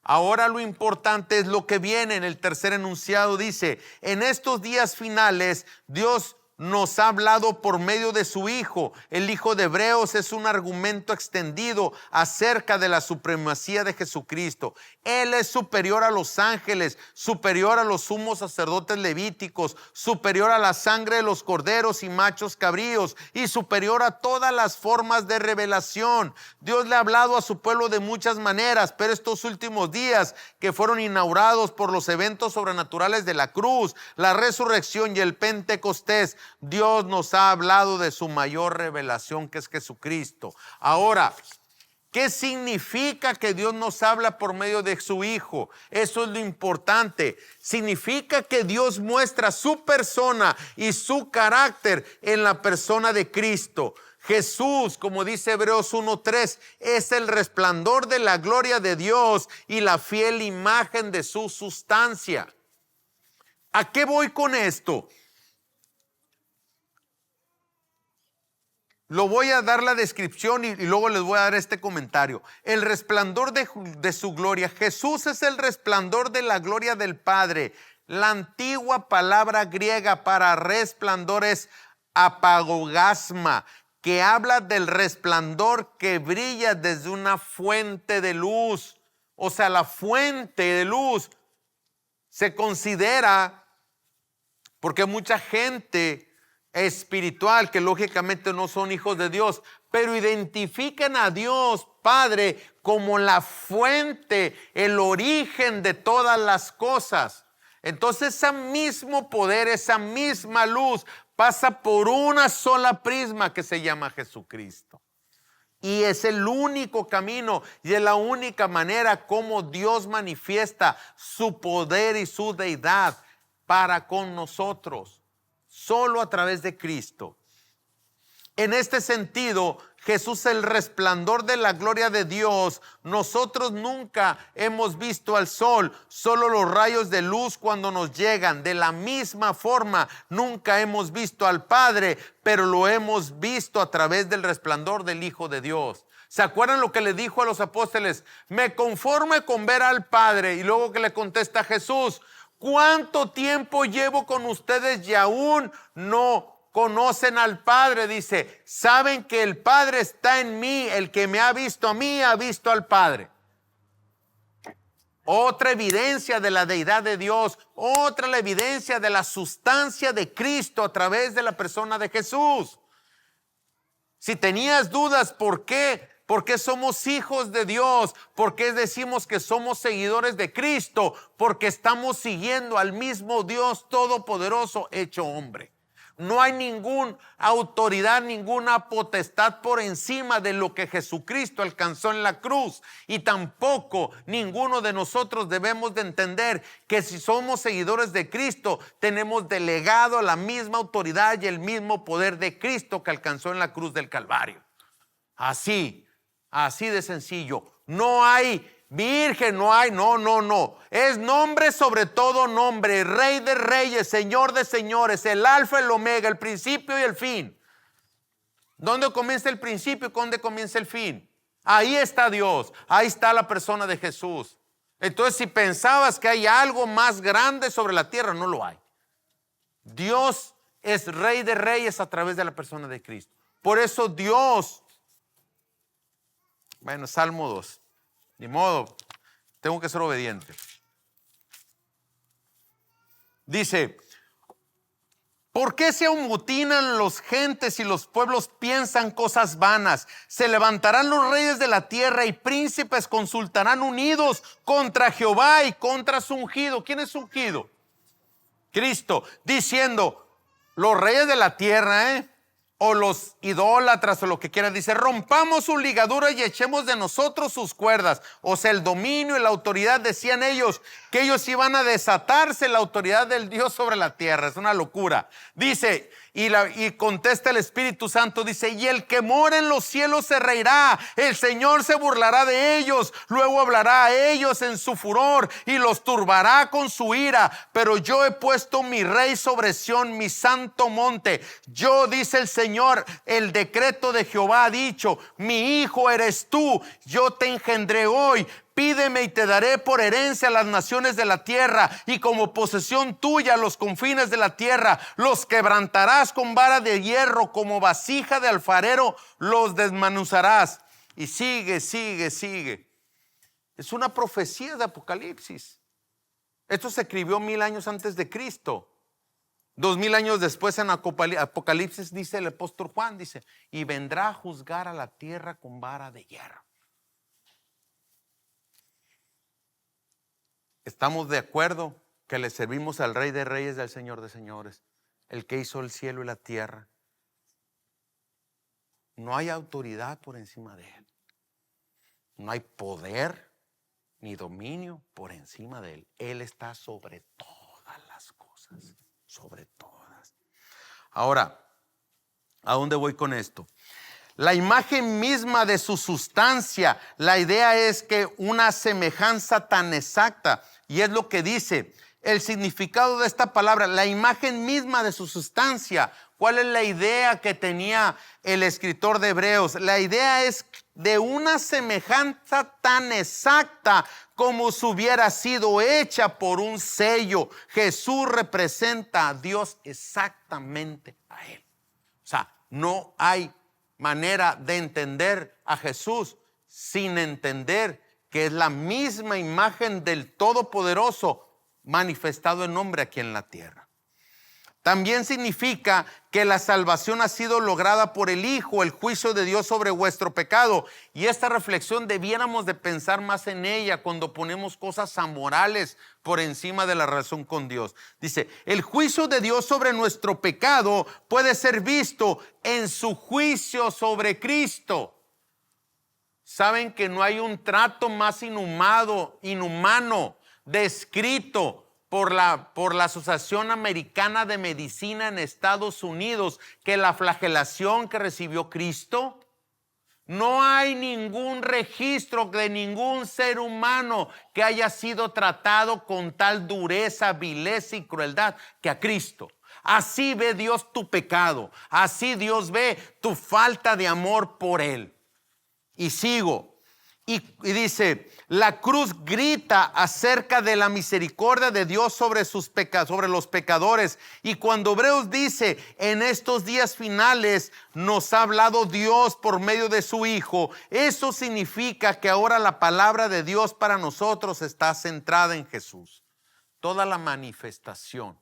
Ahora lo importante es lo que viene en el tercer enunciado. Dice, en estos días finales Dios nos ha hablado por medio de su Hijo. El Hijo de Hebreos es un argumento extendido acerca de la supremacía de Jesucristo. Él es superior a los ángeles, superior a los sumos sacerdotes levíticos, superior a la sangre de los corderos y machos cabríos y superior a todas las formas de revelación. Dios le ha hablado a su pueblo de muchas maneras, pero estos últimos días que fueron inaugurados por los eventos sobrenaturales de la cruz, la resurrección y el Pentecostés, Dios nos ha hablado de su mayor revelación, que es Jesucristo. Ahora, ¿qué significa que Dios nos habla por medio de su Hijo? Eso es lo importante. Significa que Dios muestra su persona y su carácter en la persona de Cristo. Jesús, como dice Hebreos 1:3, es el resplandor de la gloria de Dios y la fiel imagen de su sustancia. ¿A qué voy con esto? Lo voy a dar la descripción y luego les voy a dar este comentario. El resplandor de su gloria. Jesús es el resplandor de la gloria del Padre. La antigua palabra griega para resplandor es apagogasma, que habla del resplandor que brilla desde una fuente de luz. O sea, la fuente de luz se considera, porque mucha gente espiritual que lógicamente no son hijos de Dios, pero identifican a Dios Padre como la fuente, el origen de todas las cosas. Entonces ese mismo poder, esa misma luz pasa por una sola prisma que se llama Jesucristo. Y es el único camino y es la única manera como Dios manifiesta su poder y su deidad para con nosotros. Solo a través de Cristo. En este sentido, Jesús es el resplandor de la gloria de Dios. Nosotros nunca hemos visto al sol, solo los rayos de luz cuando nos llegan. De la misma forma, nunca hemos visto al Padre, pero lo hemos visto a través del resplandor del Hijo de Dios. ¿Se acuerdan lo que le dijo a los apóstoles? Me conforme con ver al Padre. Y luego que le contesta Jesús, ¿cuánto tiempo llevo con ustedes y aún no conocen al Padre? Dice, saben que el Padre está en mí, el que me ha visto a mí ha visto al Padre. Otra evidencia de la deidad de Dios, otra la evidencia de la sustancia de Cristo a través de la persona de Jesús. Si tenías dudas, ¿por qué? Porque somos hijos de Dios. Porque decimos que somos seguidores de Cristo. Porque estamos siguiendo al mismo Dios todopoderoso hecho hombre. No hay ninguna autoridad, ninguna potestad por encima de lo que Jesucristo alcanzó en la cruz. Y tampoco ninguno de nosotros debemos de entender que si somos seguidores de Cristo, tenemos delegado la misma autoridad y el mismo poder de Cristo que alcanzó en la cruz del Calvario. Así de sencillo. No hay virgen, no. Es nombre sobre todo nombre, Rey de reyes, Señor de señores, el alfa, el omega, el principio y el fin. ¿Dónde comienza el principio y dónde comienza el fin? Ahí está Dios, ahí está la persona de Jesús. Entonces, si pensabas que hay algo más grande sobre la tierra, no lo hay. Dios es Rey de reyes a través de la persona de Cristo. Por eso Dios, bueno, Salmo 2. Ni modo, tengo que ser obediente. Dice, ¿por qué se amotinan los gentes y los pueblos piensan cosas vanas? Se levantarán los reyes de la tierra y príncipes consultarán unidos contra Jehová y contra su ungido. ¿Quién es ungido? Cristo, diciendo, los reyes de la tierra, o los idólatras o lo que quieran, dice, rompamos sus ligaduras y echemos de nosotros sus cuerdas. O sea, el dominio y la autoridad, decían ellos, que ellos iban a desatarse la autoridad del Dios sobre la tierra. Es una locura. Dice, y contesta el Espíritu Santo, dice, y el que mora en los cielos se reirá, el Señor se burlará de ellos, luego hablará a ellos en su furor y los turbará con su ira. Pero yo he puesto mi rey sobre Sión, mi santo monte. Yo, dice el Señor, el decreto de Jehová ha dicho, mi hijo eres tú, yo te engendré hoy. Pídeme y te daré por herencia a las naciones de la tierra y como posesión tuya los confines de la tierra. Los quebrantarás con vara de hierro, como vasija de alfarero los desmenuzarás. Y sigue. Es una profecía de Apocalipsis. Esto se escribió 1000 años antes de Cristo. 2000 años después en Apocalipsis dice el apóstol Juan, dice, y vendrá a juzgar a la tierra con vara de hierro. Estamos de acuerdo que le servimos al Rey de Reyes y al Señor de Señores, el que hizo el cielo y la tierra. No hay autoridad por encima de él. No hay poder ni dominio por encima de él. Él está sobre todas las cosas, sobre todas. Ahora, ¿a dónde voy con esto? La imagen misma de su sustancia, la idea es que una semejanza tan exacta, y es lo que dice el significado de esta palabra, la imagen misma de su sustancia. ¿Cuál es la idea que tenía el escritor de Hebreos? La idea es de una semejanza tan exacta como si hubiera sido hecha por un sello. Jesús representa a Dios exactamente a él. O sea, no hay manera de entender a Jesús sin entender que es la misma imagen del Todopoderoso manifestado en hombre aquí en la tierra. También significa que la salvación ha sido lograda por el Hijo, el juicio de Dios sobre vuestro pecado. Y esta reflexión debiéramos de pensar más en ella cuando ponemos cosas amorales por encima de la relación con Dios. Dice, el juicio de Dios sobre nuestro pecado puede ser visto en su juicio sobre Cristo. Saben que no hay un trato más inhumano descrito por la Asociación Americana de Medicina en Estados Unidos que la flagelación que recibió Cristo. No hay ningún registro de ningún ser humano que haya sido tratado con tal dureza, vileza y crueldad que a Cristo. Así ve Dios tu pecado, así Dios ve tu falta de amor por Él. Y sigo. Y dice, la cruz grita acerca de la misericordia de Dios sobre los pecadores. Y cuando Hebreos dice, en estos días finales nos ha hablado Dios por medio de su Hijo, eso significa que ahora la palabra de Dios para nosotros está centrada en Jesús. Toda la manifestación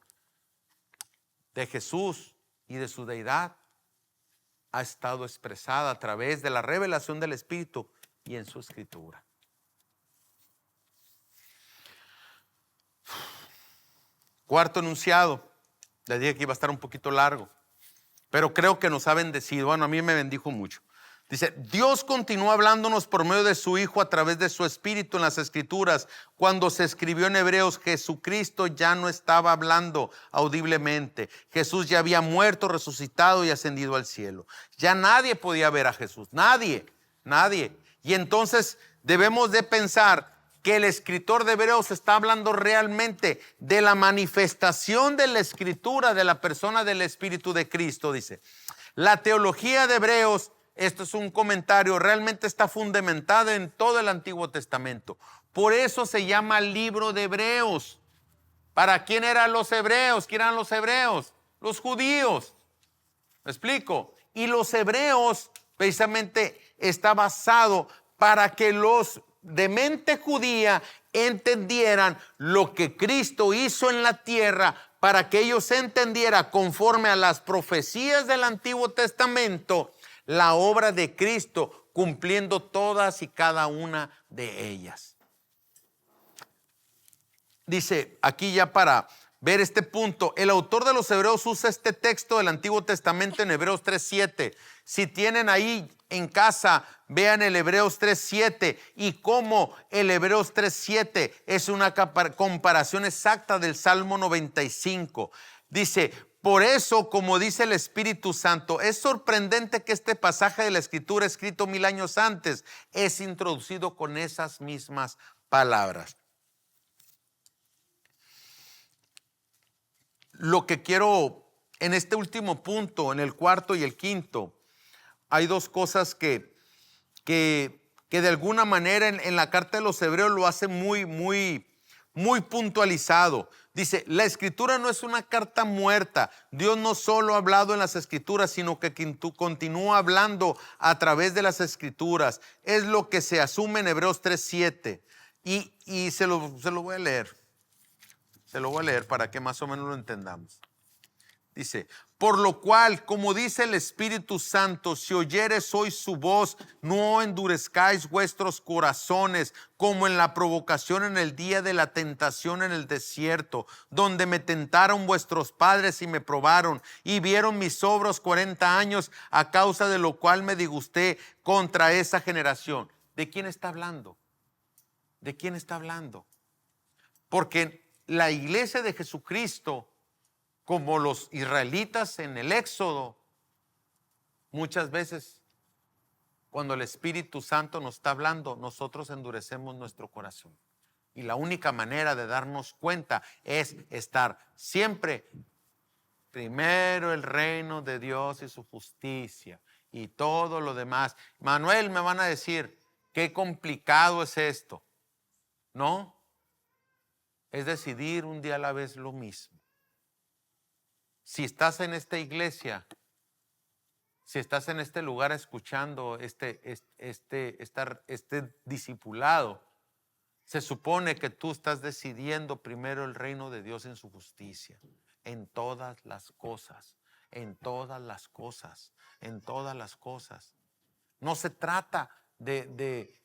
de Jesús y de su deidad ha estado expresada a través de la revelación del Espíritu y en su escritura. Cuarto enunciado. Les dije que iba a estar un poquito largo, pero creo que nos ha bendecido. Bueno, a mí me bendijo mucho. Dice, Dios continúa hablándonos por medio de su Hijo a través de su Espíritu en las Escrituras. Cuando se escribió en Hebreos, Jesucristo ya no estaba hablando audiblemente. Jesús ya había muerto, resucitado y ascendido al cielo. Ya nadie podía ver a Jesús. Nadie. Y entonces debemos de pensar que el escritor de Hebreos está hablando realmente de la manifestación de la Escritura de la persona del Espíritu de Cristo. Dice, la teología de Hebreos, esto es un comentario, realmente está fundamentada en todo el Antiguo Testamento. Por eso se llama libro de Hebreos. ¿Para quién eran los hebreos? ¿Quién eran los hebreos? Los judíos. ¿Me explico? Y los hebreos precisamente está basado para que los de mente judía entendieran lo que Cristo hizo en la tierra, para que ellos entendieran conforme a las profecías del Antiguo Testamento la obra de Cristo, cumpliendo todas y cada una de ellas. Dice aquí ya para ver este punto. El autor de los Hebreos usa este texto del Antiguo Testamento en Hebreos 3:7. Si tienen ahí en casa, vean el Hebreos 3:7 y cómo el Hebreos 3:7 es una comparación exacta del Salmo 95. Dice: por eso, como dice el Espíritu Santo, es sorprendente que este pasaje de la Escritura, escrito 1000 años antes, es introducido con esas mismas palabras. Lo que quiero en este último punto, en el cuarto y el quinto, hay dos cosas que de alguna manera en la carta de los Hebreos lo hace muy puntualizado. Dice: la Escritura no es una carta muerta. Dios no solo ha hablado en las Escrituras, sino que continúa hablando a través de las Escrituras. Es lo que se asume en Hebreos 3:7. Y se lo voy a leer. Se lo voy a leer para que más o menos lo entendamos. Dice: por lo cual, como dice el Espíritu Santo, si oyeres hoy su voz, no endurezcáis vuestros corazones, como en la provocación en el día de la tentación en el desierto, donde me tentaron vuestros padres y me probaron, y vieron mis obras 40 años, a causa de lo cual me disgusté contra esa generación. ¿De quién está hablando? ¿De quién está hablando? Porque la iglesia de Jesucristo, como los israelitas en el Éxodo, muchas veces cuando el Espíritu Santo nos está hablando, nosotros endurecemos nuestro corazón. Y la única manera de darnos cuenta es estar siempre primero el reino de Dios y su justicia y todo lo demás. Manuel, me van a decir, qué complicado es esto. No, es decidir un día a la vez lo mismo. Si estás en esta iglesia, si estás en este lugar escuchando este discipulado, se supone que tú estás decidiendo primero el reino de Dios en su justicia, en todas las cosas, en todas las cosas, en todas las cosas. No se trata de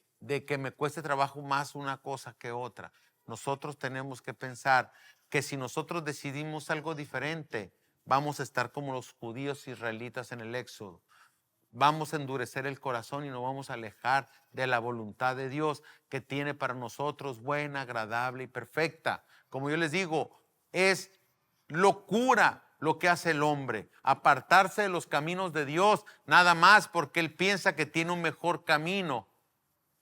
que me cueste trabajo más una cosa que otra. Nosotros tenemos que pensar que si nosotros decidimos algo diferente, vamos a estar como los judíos israelitas en el Éxodo. Vamos a endurecer el corazón y nos vamos a alejar de la voluntad de Dios que tiene para nosotros buena, agradable y perfecta. Como yo les digo, es locura lo que hace el hombre, apartarse de los caminos de Dios, nada más porque él piensa que tiene un mejor camino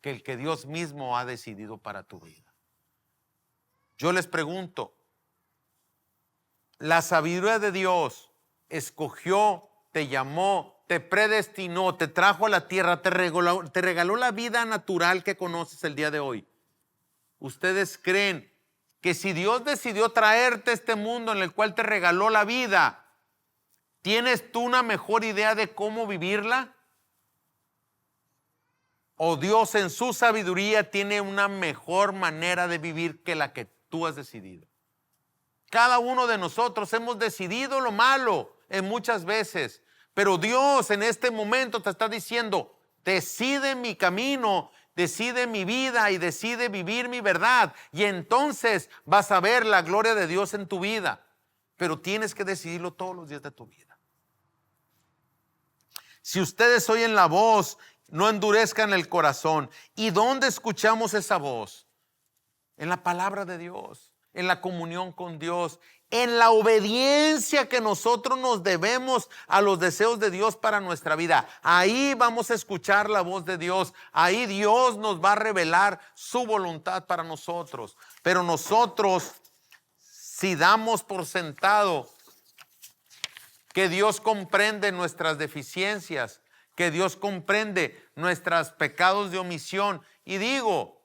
que el que Dios mismo ha decidido para tu vida. Yo les pregunto, la sabiduría de Dios escogió, te llamó, te predestinó, te trajo a la tierra, te regaló la vida natural que conoces el día de hoy. ¿Ustedes creen que si Dios decidió traerte a este mundo en el cual te regaló la vida, tienes tú una mejor idea de cómo vivirla? ¿O Dios en su sabiduría tiene una mejor manera de vivir que la que tú has decidido? Cada uno de nosotros hemos decidido lo malo en muchas veces, pero Dios en este momento te está diciendo: decide mi camino, decide mi vida y decide vivir mi verdad, y entonces vas a ver la gloria de Dios en tu vida. Pero tienes que decidirlo todos los días de tu vida. Si ustedes oyen la voz, no endurezcan el corazón. ¿Y dónde escuchamos esa voz? En la palabra de Dios, en la comunión con Dios, en la obediencia que nosotros nos debemos a los deseos de Dios para nuestra vida. Ahí vamos a escuchar la voz de Dios. Ahí Dios nos va a revelar su voluntad para nosotros. Pero nosotros, si damos por sentado que Dios comprende nuestras deficiencias, que Dios comprende nuestros pecados de omisión, y digo,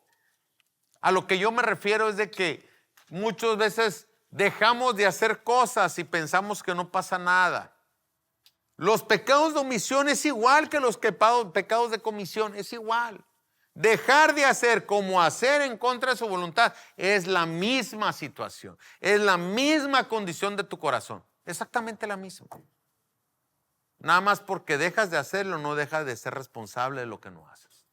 a lo que yo me refiero es de que muchas veces dejamos de hacer cosas y pensamos que no pasa nada. Los pecados de omisión es igual que los pecados de comisión, es igual. Dejar de hacer como hacer en contra de su voluntad es la misma situación, es la misma condición de tu corazón, exactamente la misma. Nada más porque dejas de hacerlo, no dejas de ser responsable de lo que no haces.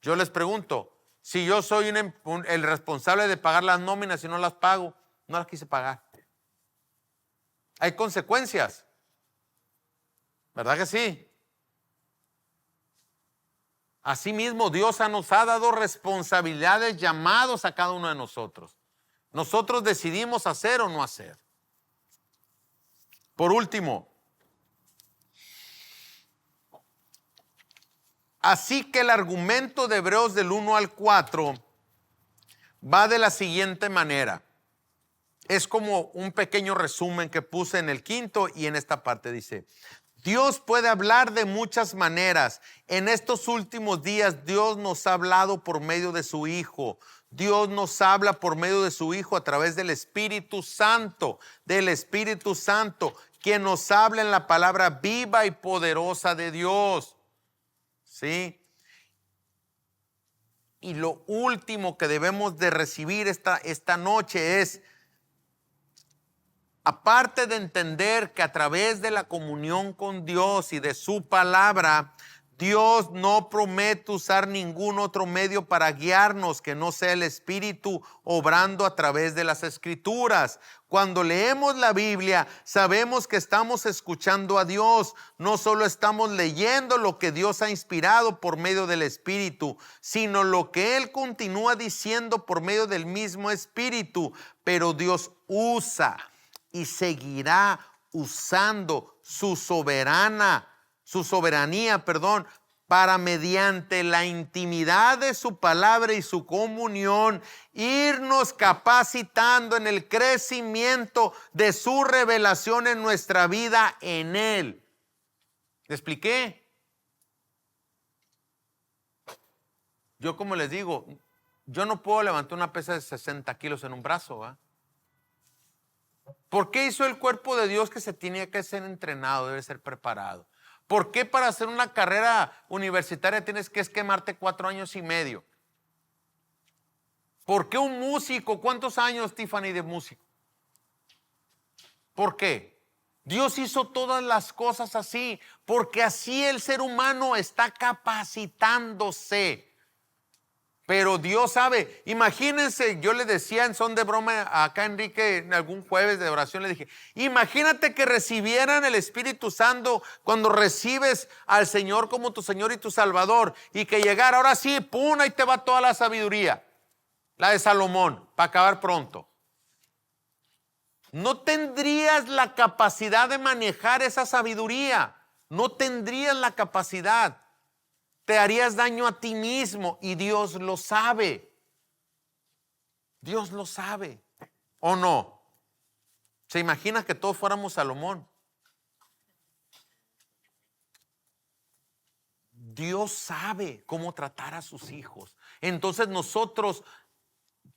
Yo les pregunto, si yo soy el responsable de pagar las nóminas y no las pago, no las quise pagar. hay consecuencias. ¿Verdad que sí? Asimismo, Dios nos ha dado responsabilidades, llamados a cada uno de nosotros. Nosotros decidimos hacer o no hacer. Por último, así que el argumento de Hebreos del 1 al 4 va de la siguiente manera. Es como un pequeño resumen que puse en el 5 y en esta parte dice: Dios puede hablar de muchas maneras. En estos últimos días Dios nos ha hablado por medio de su Hijo. Dios nos habla por medio de su Hijo a través del Espíritu Santo, quien nos habla en la palabra viva y poderosa de Dios. ¿Sí? Y lo último que debemos de recibir esta noche es, aparte de entender que a través de la comunión con Dios y de su palabra, Dios no promete usar ningún otro medio para guiarnos que no sea el Espíritu obrando a través de las Escrituras. Cuando leemos la Biblia, sabemos que estamos escuchando a Dios. No solo estamos leyendo lo que Dios ha inspirado por medio del Espíritu, sino lo que Él continúa diciendo por medio del mismo Espíritu. Pero Dios usa y seguirá usando su soberanía, para mediante la intimidad de su palabra y su comunión, irnos capacitando en el crecimiento de su revelación en nuestra vida en Él. ¿Te expliqué? Yo, como les digo, yo no puedo levantar una pesa de 60 kilos en un brazo, ¿va? ¿Por qué hizo el cuerpo de Dios que se tenía que ser entrenado, debe ser preparado? ¿Por qué para hacer una carrera universitaria tienes que quemarte 4 años y medio? ¿Por qué un músico? ¿Cuántos años, Tiffany, de músico? ¿Por qué? Dios hizo todas las cosas así, porque así el ser humano está capacitándose. Pero Dios sabe. Imagínense, yo le decía en son de broma acá a Enrique en algún jueves de oración, le dije, imagínate que recibieran el Espíritu Santo cuando recibes al Señor como tu Señor y tu Salvador, y que llegara, ahora sí, pum, ahí te va toda la sabiduría, la de Salomón, para acabar pronto. No tendrías la capacidad de manejar esa sabiduría, no tendrías la capacidad. Te harías daño a ti mismo y Dios lo sabe. Dios lo sabe. ¿O no? ¿Se imagina que todos fuéramos Salomón? Dios sabe cómo tratar a sus hijos. Entonces nosotros,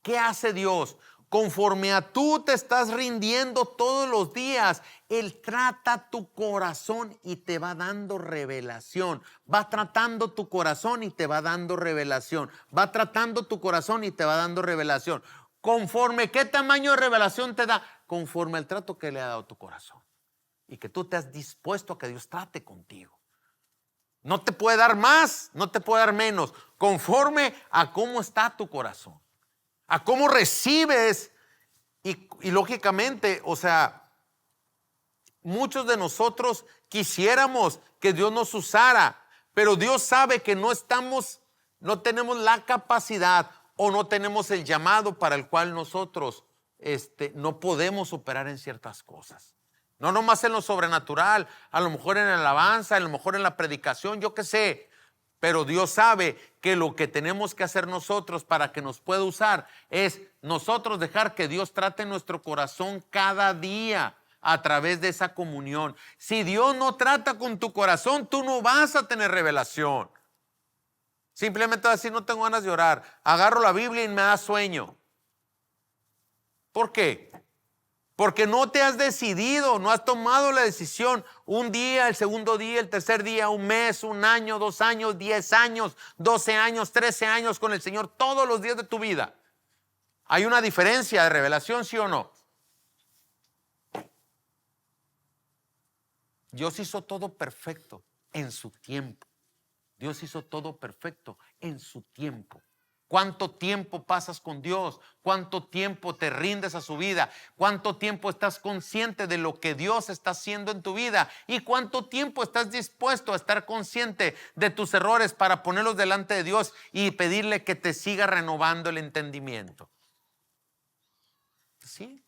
¿qué hace Dios? Conforme a tú te estás rindiendo todos los días, Él trata tu corazón y te va dando revelación. Va tratando tu corazón y te va dando revelación. Va tratando tu corazón y te va dando revelación. Conforme, ¿qué tamaño de revelación te da? Conforme al trato que le ha dado tu corazón. Y que tú te has dispuesto a que Dios trate contigo. No te puede dar más, no te puede dar menos. Conforme a cómo está tu corazón. A cómo recibes y lógicamente, o sea, muchos de nosotros quisiéramos que Dios nos usara, pero Dios sabe que no tenemos la capacidad o no tenemos el llamado para el cual nosotros no podemos operar en ciertas cosas. No nomás en lo sobrenatural, a lo mejor en la alabanza, a lo mejor en la predicación, yo qué sé. Pero Dios sabe que lo que tenemos que hacer nosotros para que nos pueda usar es nosotros dejar que Dios trate nuestro corazón cada día a través de esa comunión. Si Dios no trata con tu corazón, tú no vas a tener revelación. Simplemente vas a decir, no tengo ganas de orar. Agarro la Biblia y me da sueño. ¿Por qué? Porque no te has decidido, no has tomado la decisión. Un día, el segundo día, el tercer día, un mes, un año, 2 años, 10 años, 12 años, 13 años con el Señor todos los días de tu vida. ¿Hay una diferencia de revelación, sí o no? Dios hizo todo perfecto en su tiempo. Dios hizo todo perfecto en su tiempo. ¿Cuánto tiempo pasas con Dios? ¿Cuánto tiempo te rindes a su vida? ¿Cuánto tiempo estás consciente de lo que Dios está haciendo en tu vida? ¿Y cuánto tiempo estás dispuesto a estar consciente de tus errores para ponerlos delante de Dios y pedirle que te siga renovando el entendimiento? Sí.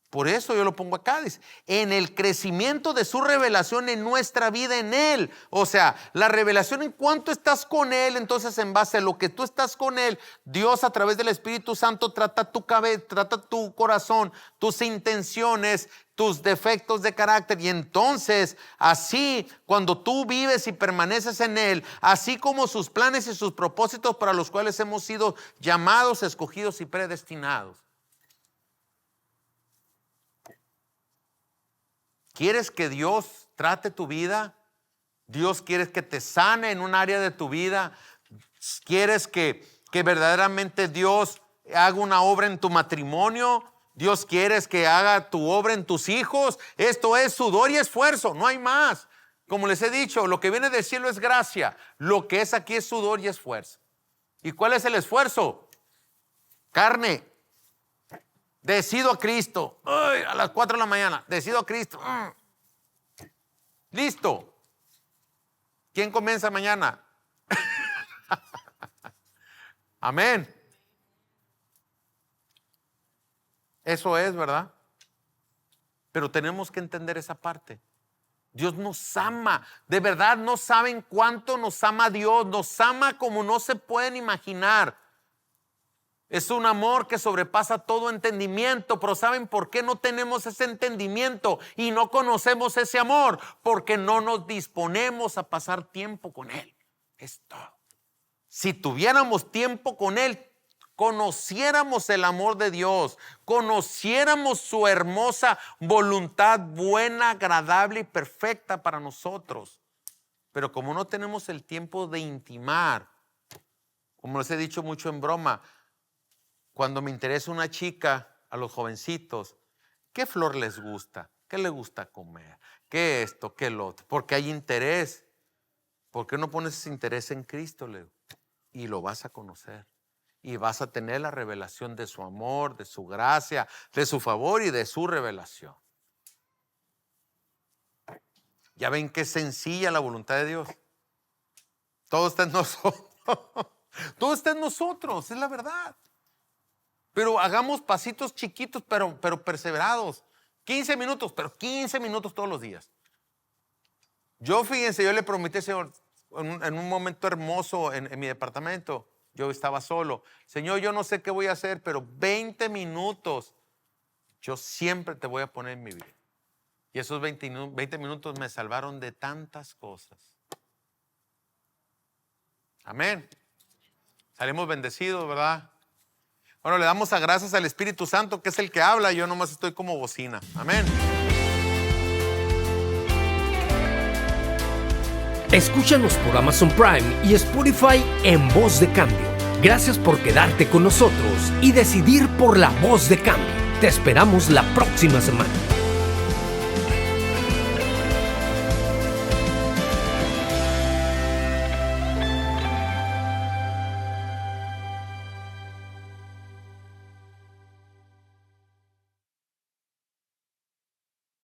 Por eso yo lo pongo acá, dice, en el crecimiento de su revelación en nuestra vida en Él. O sea, la revelación en cuanto estás con Él, entonces en base a lo que tú estás con Él, Dios a través del Espíritu Santo trata tu cabeza, trata tu corazón, tus intenciones, tus defectos de carácter. Y entonces, así, cuando tú vives y permaneces en Él, así como sus planes y sus propósitos para los cuales hemos sido llamados, escogidos y predestinados. ¿Quieres que Dios trate tu vida? ¿Dios quiere que te sane en un área de tu vida? ¿Quieres que verdaderamente Dios haga una obra en tu matrimonio? ¿Dios quiere que haga tu obra en tus hijos? Esto es sudor y esfuerzo, no hay más. Como les he dicho, lo que viene del cielo es gracia. Lo que es aquí es sudor y esfuerzo. ¿Y cuál es el esfuerzo? Carne. Decido a Cristo. Ay, a las 4 de la mañana. Decido a Cristo. Listo. ¿Quién comienza mañana? Amén. Eso es, ¿verdad? Pero tenemos que entender esa parte. Dios nos ama. De verdad no saben cuánto nos ama Dios. Nos ama como no se pueden imaginar. Es un amor que sobrepasa todo entendimiento, pero ¿saben por qué no tenemos ese entendimiento y no conocemos ese amor? Porque no nos disponemos a pasar tiempo con Él. Es todo. Si tuviéramos tiempo con Él, conociéramos el amor de Dios, conociéramos su hermosa voluntad buena, agradable y perfecta para nosotros. Pero como no tenemos el tiempo de intimar, como les he dicho mucho en broma, cuando me interesa una chica, a los jovencitos, ¿qué flor les gusta? ¿Qué les gusta comer? ¿Qué esto? ¿Qué lo otro? Porque hay interés. ¿Por qué no pones ese interés en Cristo, Leo? Y lo vas a conocer. Y vas a tener la revelación de su amor, de su gracia, de su favor y de su revelación. Ya ven qué sencilla la voluntad de Dios. Todo está en nosotros. Todo está en nosotros, es la verdad. Pero hagamos pasitos chiquitos, pero perseverados. 15 minutos, pero 15 minutos todos los días. Fíjense, yo le prometí al Señor, en un momento hermoso en mi departamento, yo estaba solo. Señor, yo no sé qué voy a hacer, pero 20 minutos, yo siempre te voy a poner en mi vida. Y esos 20 minutos me salvaron de tantas cosas. Amén. Salimos bendecidos, ¿verdad? Bueno, le damos gracias al Espíritu Santo, que es el que habla. Yo nomás estoy como bocina. Amén. Escúchanos por Amazon Prime y Spotify en Voz de Cambio. Gracias por quedarte con nosotros y decidir por la Voz de Cambio. Te esperamos la próxima semana.